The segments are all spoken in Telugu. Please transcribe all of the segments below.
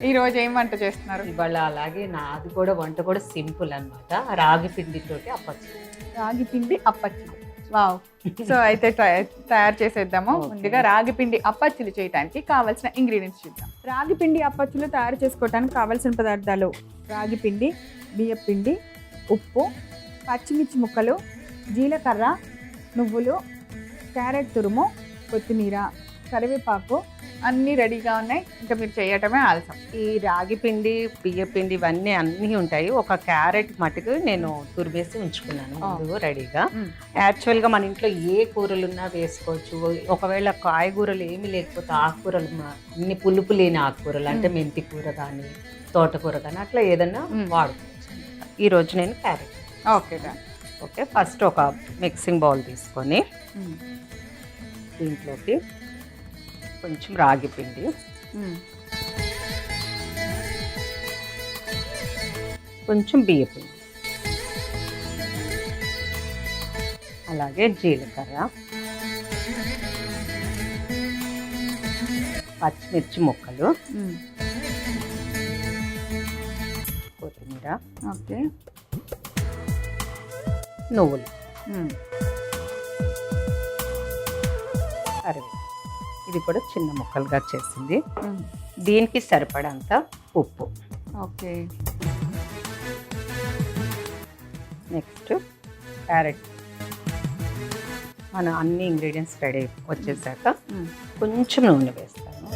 ఈ రోజు ఏం వంట చేస్తున్నారు? ఇవాళ అలాగే నాది కూడా వంట కూడా సింపుల్ అన్నమాట. రాగి పిండితోటి అప్పచ్చు. రాగి పిండి అప్పచ్చులు. వావ్! సో అయితే తయారు చేసేద్దాము. ముందుగా రాగి పిండి అప్పచ్చులు చేయడానికి కావాల్సిన ఇంగ్రీడియంట్స్ చూద్దాం. రాగి పిండి అప్పచ్చులు తయారు చేసుకోవడానికి కావాల్సిన పదార్థాలు: రాగి పిండి, బియ్యం పిండి, ఉప్పు, పచ్చిమిర్చి ముక్కలు, జీలకర్ర, నువ్వులు, క్యారెట్ తురుము, కొత్తిమీర, కరివేపాకు అన్నీ రెడీగా ఉన్నాయి. ఇంకా మీరు చేయటమే ఆలస్యం. ఈ రాగి పిండి, బియ్య పిండి ఇవన్నీ అన్నీ ఉంటాయి. ఒక క్యారెట్ మటుకు నేను తురివేసి ఉంచుకున్నాను ముందు రెడీగా. యాక్చువల్గా మన ఇంట్లో ఏ కూరలు ఉన్నా వేసుకోవచ్చు. ఒకవేళ కాయగూరలు ఏమీ లేకపోతే ఆకుకూరలు, అన్ని పులుపు లేని ఆకుకూరలు అంటే మెంతి కూర కానీ తోటకూర కానీ అట్లా ఏదన్నా వాడుకోవచ్చు. ఈరోజు నేను క్యారెట్. ఓకే, ఫస్ట్ ఒక మిక్సింగ్ బౌల్ తీసుకొని దీంట్లోకి కొంచెం రాగి పిండి, కొంచెం బియ్య పిండి, అలాగే జీలకర్ర, పచ్చిమిర్చి ముక్కలు, కొత్తిమీర, ఓకే, నువ్వులు, కరివేపాకు. ఇది కూడా చిన్న ముక్కలుగా చేసింది. దీనికి సరిపడంత ఉప్పు. Okay, next carrot. మన అన్ని ఇంగ్రీడియంట్స్ రెడీ వచ్చేసాక కొంచెం నూనె వేస్తాను,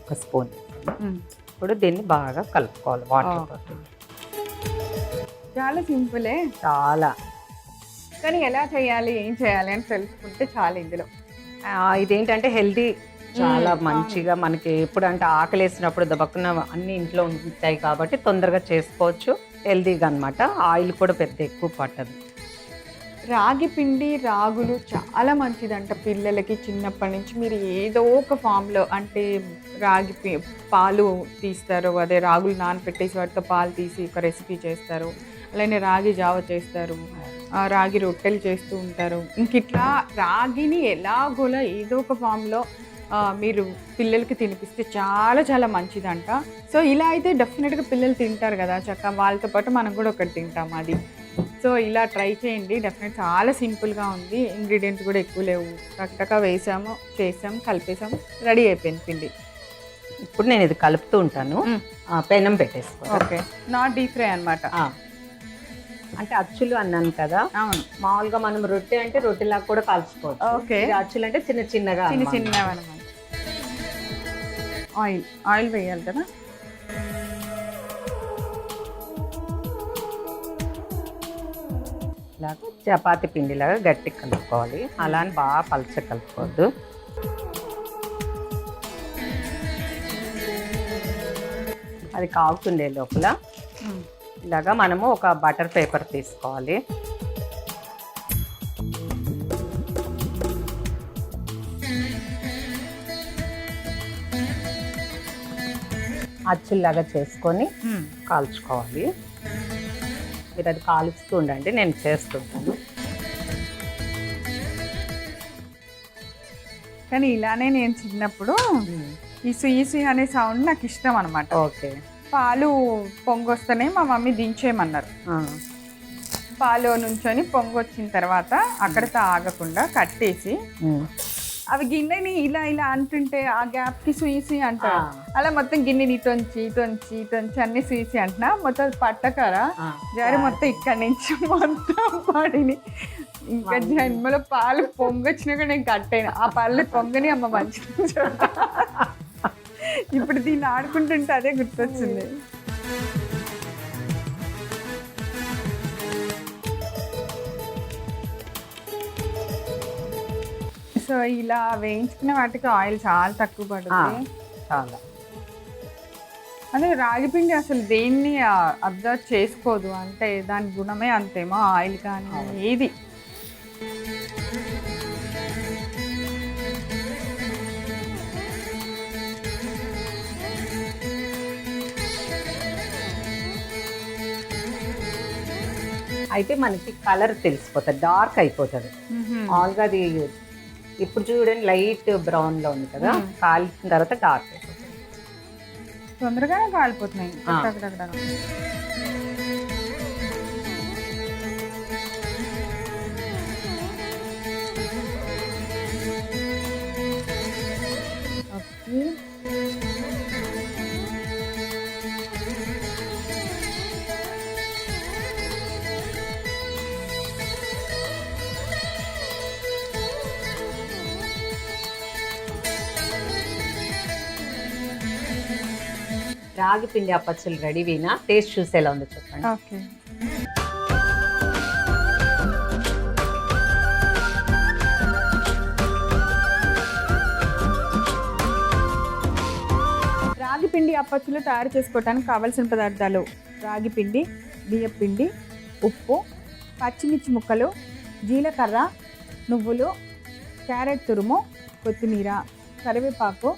ఒక స్పూన్. ఇప్పుడు దీన్ని బాగా కలుపుకోవాలి వాటర్ తోటి. చాలా సింపులే, చాలా. కానీ ఎలా చేయాలి, ఏం చేయాలి అని తెలుసుకుంటే చాలా ఇందులో. ఇదేంటంటే హెల్దీ, చాలా మంచిగా మనకి ఎప్పుడు అంటే ఆకలి వేసినప్పుడు దబక్కున అన్ని ఇంట్లో ఉంటాయి కాబట్టి తొందరగా చేసుకోవచ్చు. హెల్దీగా అనమాట. ఆయిల్ కూడా పెద్ద ఎక్కువ పట్టదు. రాగి పిండి, రాగులు చాలా మంచిదంట పిల్లలకి. చిన్నప్పటి నుంచి మీరు ఏదో ఒక ఫామ్లో అంటే రాగి పాలు తీస్తారు, అదే రాగులు నానపెట్టేసి వాటితో పాలు తీసి ఒక రెసిపీ చేస్తారు. అలానే రాగి జావ చేస్తారు, రాగి రొట్టెలు చేస్తూ ఉంటారు. ఇంక ఇట్లా రాగిని ఎలాగోలా ఏదో ఒక ఫామ్లో మీరు పిల్లలకి తినిపిస్తే చాలా చాలా మంచిదంట. సో ఇలా అయితే డెఫినెట్గా పిల్లలు తింటారు కదా చక్కగా, వాళ్ళతో పాటు మనం కూడా ఒకటి తింటాం అది. సో ఇలా ట్రై చేయండి, డెఫినెట్ చాలా సింపుల్గా ఉంది. ఇంగ్రీడియంట్స్ కూడా ఎక్కువ లేవు, టక్టకా వేసాము, చేసాము, కలిపేసాము, రెడీ అయిపోయింది పిండి. ఇప్పుడు నేను ఇది కలుపుతూ ఉంటాను. పెనం పెట్టేసుకో. ఓకే, నాట్ డీప్ ఫ్రై అనమాట. అంటే అచ్చులు అన్నాను కదా. అవును, మామూలుగా మనం రొట్టె అంటే రొట్టెలాగా కూడా కాల్చుకోవచ్చు. ఓకే, అచ్చులు అంటే చిన్న చిన్నగా అనమాట. ఆయిల్ వేయాలి కదా. ఇలాగా చపాతి పిండిలాగా గట్టిగా కలుపుకోవాలి. అలా అని బాగా పలచ కలుపుకోవద్దు. అది కాగుతుండే లోపల ఇలాగా మనము ఒక బటర్ పేపర్ తీసుకోవాలి. అచ్చుల్లాగా చేసుకొని కాల్చుకోవాలి. మీరు అది కాలుస్తూ ఉండండి, నేను చేస్తుంటాను. కానీ ఇలానే నేను చిన్నప్పుడు ఈసు ఈసు అనే సౌండ్ నాకు ఇష్టం అనమాట. ఓకే, పాలు పొంగొస్తేనే మా మమ్మీ దించేయమన్నారు. పాలు నుంచొని పొంగొచ్చిన తర్వాత అక్కడితో ఆగకుండా కట్టేసి అవి గిన్నెని ఇలా ఇలా అంటుంటే ఆ గ్యాప్కి సుయిసి అంటారు. అలా మొత్తం గిన్నెని ఇటొంచి ఇటొంచి ఇటొంచి అన్ని సుయిసి అంటున్నా మొత్తం పట్టకరా జారి మొత్తం ఇక్కడి నుంచి మొత్తం పడిని. ఇంకా జన్మలో పాలు పొంగొచ్చినాక నేను కట్టాను. ఆ పాలు పొంగని అమ్మ మంచిగా. ఇప్పుడు దీన్ని ఆడుకుంటుంటే అదే గుర్తొచ్చింది. సో ఇలా వేయించుకునే వాటికి ఆయిల్ చాలా తక్కువ పడుతుంది. చాలా. అదే రాగిపిండి అసలు దేన్ని అబ్జర్వ్ చేసుకోదు, అంటే దాని గుణమే అంతేమో, ఆయిల్ కానీ ఏది. అయితే మనకి కలర్ తెలిసిపోతుంది, డార్క్ అయిపోతుంది. మామూలుగా అది ఇప్పుడు చూడండి లైట్ బ్రౌన్లో ఉంది కదా, కాలిన తర్వాత డార్క్ అయిపోతుంది. తొందరగానే కాలిపోతున్నాయి. ఆ. టకటకటక. ఓకే. రాగి పిండి అప్పచ్చులు రెడీ వీనా, టేస్ట్ చూసి ఎలా ఉందో చెప్పండి. ఓకే. రాగి పిండి అప్పచ్చులు తయారు చేసుకోవడానికి కావాల్సిన పదార్థాలు: రాగి పిండి, బియ్యం పిండి, ఉప్పు, పచ్చిమిర్చి ముక్కలు, జీలకర్ర, నువ్వులు, క్యారెట్ తురుము, కొత్తిమీర, కరివేపాకు.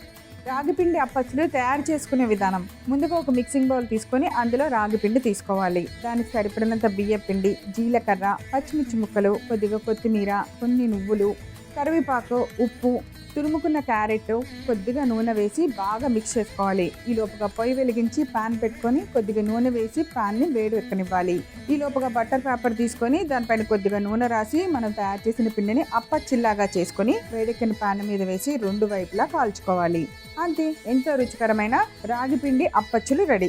రాగి పిండి అప్పచ్చులు తయారు చేసుకునే విధానం: ముందుగా ఒక మిక్సింగ్ బౌల్ తీసుకొని అందులో రాగి పిండి తీసుకోవాలి. దానికి సరిపడినంత బియ్యం పిండి, జీలకర్ర, పచ్చిమిర్చి ముక్కలు, కొద్దిగా కొత్తిమీర, కొన్ని నువ్వులు, కరివేపాకు, ఉప్పు, తురుముకున్న క్యారెట్, కొద్దిగా నూనె వేసి బాగా మిక్స్ చేసుకోవాలి. ఈ లోపుగా పొయ్యి వెలిగించి పాన్ పెట్టుకొని కొద్దిగా నూనె వేసి పాన్ని వేడి ఎక్కనివ్వాలి. ఈ లోపుగా బటర్ పేపర్ తీసుకొని దానిపైన కొద్దిగా నూనె రాసి మనం తయారు చేసిన పిండిని అప్పచ్చిల్లాగా చేసుకొని వేడెక్కిన పాన్ మీద వేసి రెండు వైపులా కాల్చుకోవాలి. అంతే, ఎంతో రుచికరమైన రాగి పిండి అప్పచ్చులు రెడీ.